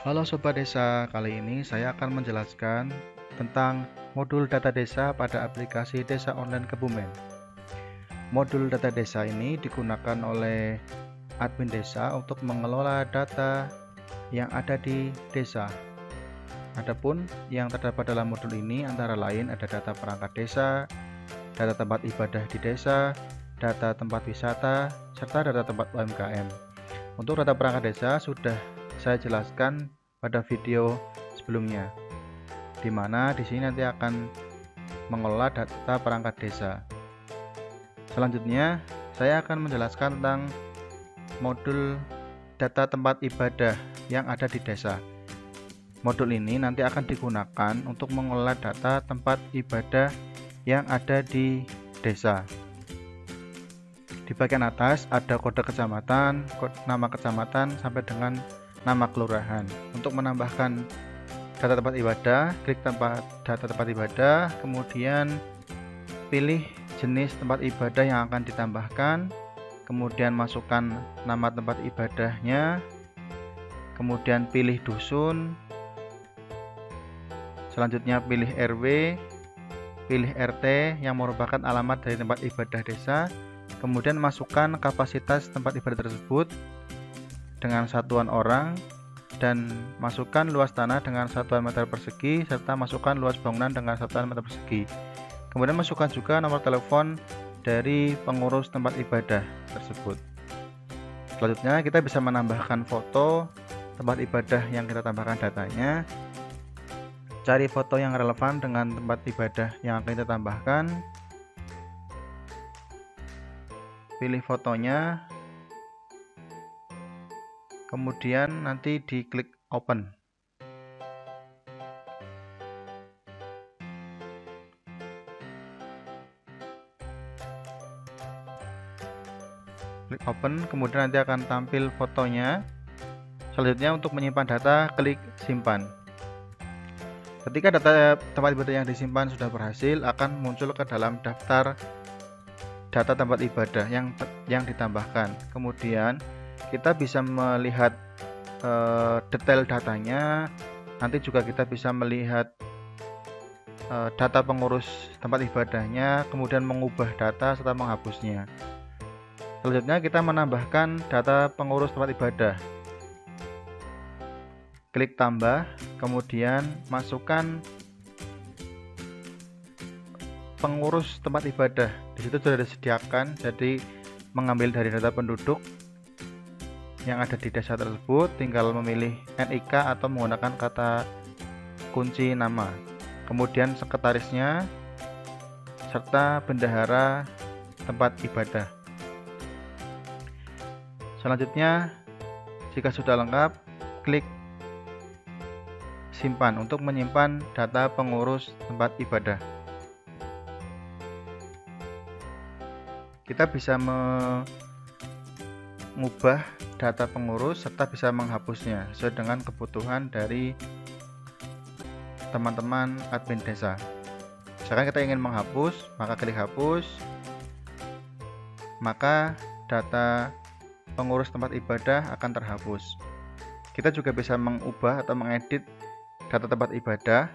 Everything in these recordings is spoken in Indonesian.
Halo Sobat Desa, kali ini saya akan menjelaskan tentang modul data desa pada aplikasi Desa Online Kebumen. Modul data desa ini digunakan oleh admin desa untuk mengelola data yang ada di desa. Adapun yang terdapat dalam modul ini antara lain ada data perangkat desa, data tempat ibadah di desa, data tempat wisata, serta data tempat UMKM. Untuk data perangkat desa sudah saya jelaskan pada video sebelumnya, di mana di sini nanti akan mengelola data perangkat desa. Selanjutnya, saya akan menjelaskan tentang modul data tempat ibadah yang ada di desa. Modul ini nanti akan digunakan untuk mengelola data tempat ibadah yang ada di desa. Di bagian atas ada kode kecamatan, nama kecamatan sampai dengan nama kelurahan. Untuk menambahkan data tempat ibadah, klik data tempat ibadah, kemudian pilih jenis tempat ibadah yang akan ditambahkan, kemudian masukkan nama tempat ibadahnya, kemudian pilih dusun, selanjutnya pilih RW, pilih RT yang merupakan alamat dari tempat ibadah desa, kemudian masukkan kapasitas tempat ibadah tersebut dengan satuan orang, dan masukkan luas tanah dengan satuan meter persegi, serta masukkan luas bangunan dengan satuan meter persegi. Kemudian masukkan juga nomor telepon dari pengurus tempat ibadah tersebut. Selanjutnya kita bisa menambahkan foto tempat ibadah yang kita tambahkan datanya. Cari foto yang relevan dengan tempat ibadah yang akan kita tambahkan. Pilih fotonya, kemudian nanti diklik open. Klik open, kemudian nanti akan tampil fotonya. Selanjutnya untuk menyimpan data, klik simpan. Ketika data tempat ibadah yang disimpan sudah berhasil, akan muncul ke dalam daftar data tempat ibadah yang ditambahkan. Kemudian kita bisa melihat detail datanya. Nanti juga kita bisa melihat data pengurus tempat ibadahnya, kemudian mengubah data serta menghapusnya. Selanjutnya kita menambahkan data pengurus tempat ibadah. Klik tambah, kemudian masukkan pengurus tempat ibadah. Di situ sudah disediakan, jadi mengambil dari data penduduk yang ada di desa tersebut, tinggal memilih NIK atau menggunakan kata kunci nama. Kemudian sekretarisnya serta bendahara tempat ibadah. Selanjutnya, jika sudah lengkap, klik simpan untuk menyimpan data pengurus tempat ibadah. Kita bisa mengubah data pengurus serta bisa menghapusnya sesuai dengan kebutuhan dari teman-teman admin desa. Sekarang kita ingin menghapus, maka klik hapus, maka data pengurus tempat ibadah akan terhapus. Kita juga bisa mengubah atau mengedit data tempat ibadah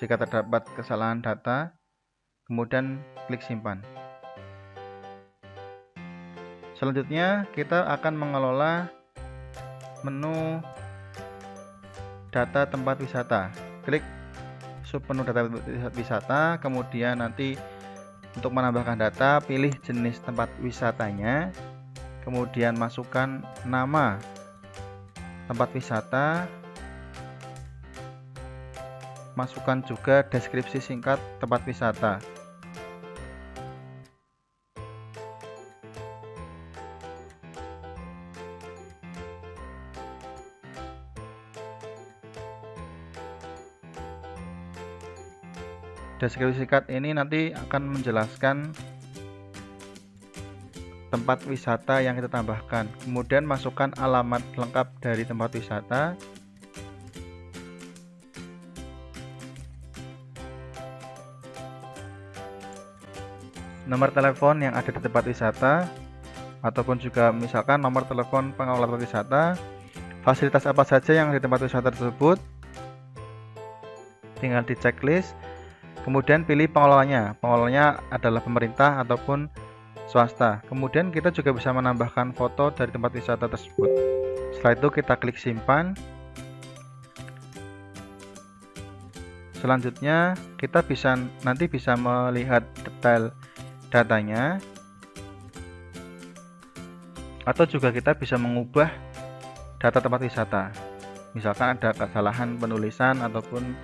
jika terdapat kesalahan data, kemudian klik simpan. Selanjutnya kita akan mengelola menu data tempat wisata. Klik submenu data wisata, kemudian nanti untuk menambahkan data, pilih jenis tempat wisatanya, kemudian masukkan nama tempat wisata, masukkan juga deskripsi singkat tempat wisata. Deskripsi singkat ini nanti akan menjelaskan tempat wisata yang kita tambahkan. Kemudian masukkan alamat lengkap dari tempat wisata, nomor telepon yang ada di tempat wisata, ataupun juga misalkan nomor telepon pengelola tempat wisata, fasilitas apa saja yang di tempat wisata tersebut. Tinggal di checklist. Kemudian pilih pengelolanya. Pengelolanya adalah pemerintah ataupun swasta. Kemudian kita juga bisa menambahkan foto dari tempat wisata tersebut. Setelah itu kita klik simpan. Selanjutnya kita nanti bisa melihat detail datanya, atau juga kita bisa mengubah data tempat wisata. Misalkan ada kesalahan penulisan ataupun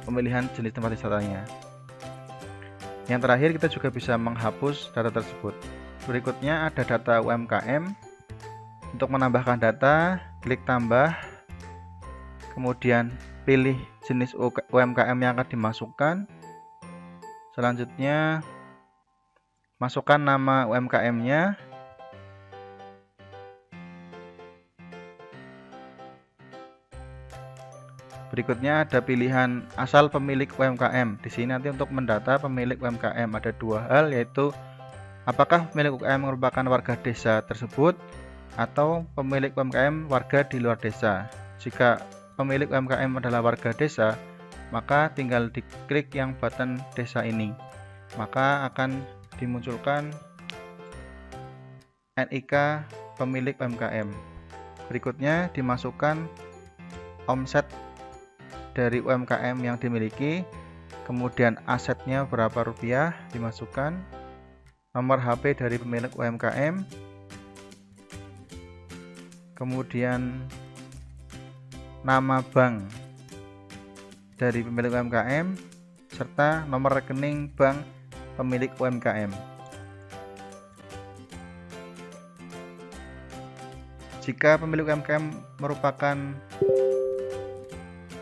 pemilihan jenis tempat wisatanya. Yang terakhir, kita juga bisa menghapus data tersebut. Berikutnya ada data UMKM. Untuk menambahkan data, klik tambah, kemudian pilih jenis UMKM yang akan dimasukkan. Selanjutnya masukkan nama UMKM-nya. Berikutnya ada pilihan asal pemilik UMKM. Di sini nanti untuk mendata pemilik UMKM ada dua hal, yaitu apakah pemilik UMKM merupakan warga desa tersebut atau pemilik UMKM warga di luar desa. Jika pemilik UMKM adalah warga desa, maka tinggal diklik yang button desa ini, maka akan dimunculkan NIK pemilik UMKM. Berikutnya dimasukkan omset dari UMKM yang dimiliki, kemudian asetnya berapa rupiah dimasukkan, nomor HP dari pemilik UMKM, kemudian nama bank dari pemilik UMKM, serta nomor rekening bank pemilik UMKM. Jika pemilik UMKM merupakan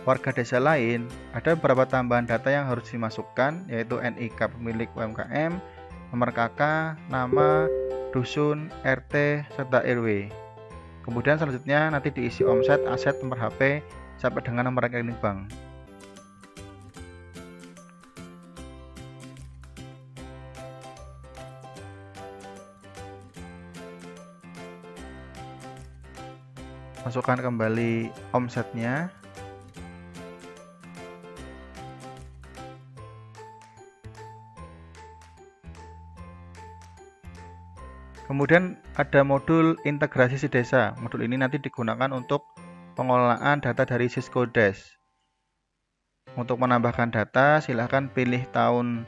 warga desa lain, ada beberapa tambahan data yang harus dimasukkan, yaitu NIK pemilik UMKM, nomor KK, nama, dusun, RT, serta RW. Kemudian selanjutnya nanti diisi omset, aset, nomor HP, sampai dengan nomor rekening bank. Masukkan kembali omsetnya. Kemudian ada modul integrasi si desa. Modul ini nanti digunakan untuk pengelolaan data dari Syscodes. Untuk menambahkan data, silahkan pilih tahun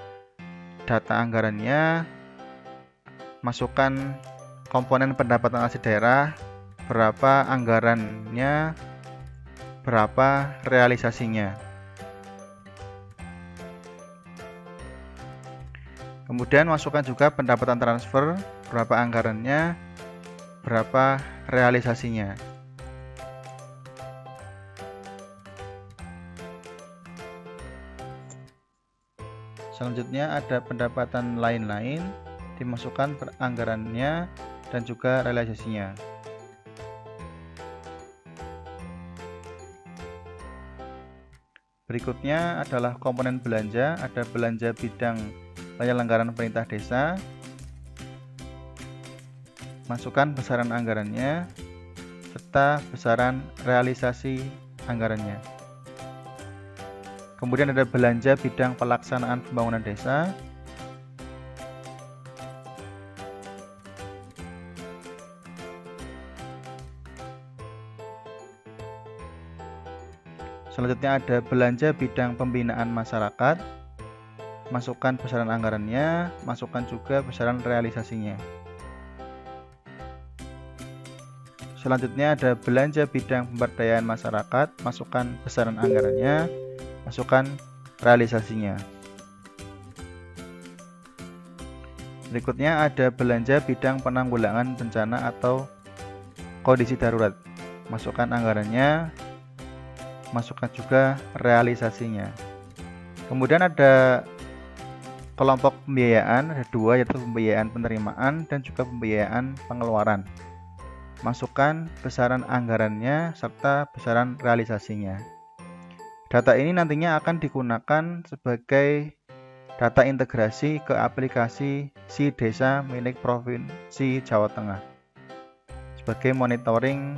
data anggarannya, masukkan komponen pendapatan asli daerah, berapa anggarannya, berapa realisasinya. Kemudian masukkan juga pendapatan transfer, berapa anggarannya, berapa realisasinya. Selanjutnya ada pendapatan lain-lain, dimasukkan anggarannya dan juga realisasinya. Berikutnya adalah komponen belanja, ada belanja bidang penyelenggaraan perintah desa. Masukkan besaran anggarannya serta besaran realisasi anggarannya. Kemudian ada belanja bidang pelaksanaan pembangunan desa. Selanjutnya ada belanja bidang pembinaan masyarakat. Masukkan besaran anggarannya, masukkan juga besaran realisasinya. Selanjutnya ada belanja bidang pemberdayaan masyarakat, masukkan besaran anggarannya, masukkan realisasinya. Berikutnya ada belanja bidang penanggulangan bencana atau kondisi darurat, masukkan anggarannya, masukkan juga realisasinya. Kemudian ada kelompok pembiayaan, ada dua, yaitu pembiayaan penerimaan dan juga pembiayaan pengeluaran. Masukkan besaran anggarannya serta besaran realisasinya. Data ini nantinya akan digunakan sebagai data integrasi ke aplikasi Si Desa milik Provinsi Jawa Tengah sebagai monitoring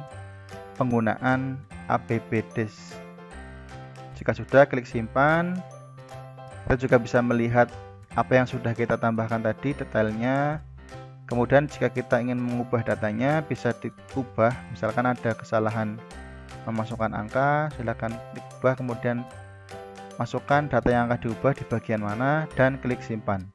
penggunaan APBDes. Jika sudah, klik simpan. Kita juga bisa melihat apa yang sudah kita tambahkan tadi, detailnya. Kemudian jika kita ingin mengubah datanya, bisa diubah. Misalkan ada kesalahan memasukkan angka, silakan klik ubah, kemudian masukkan data yang akan diubah di bagian mana, dan klik simpan.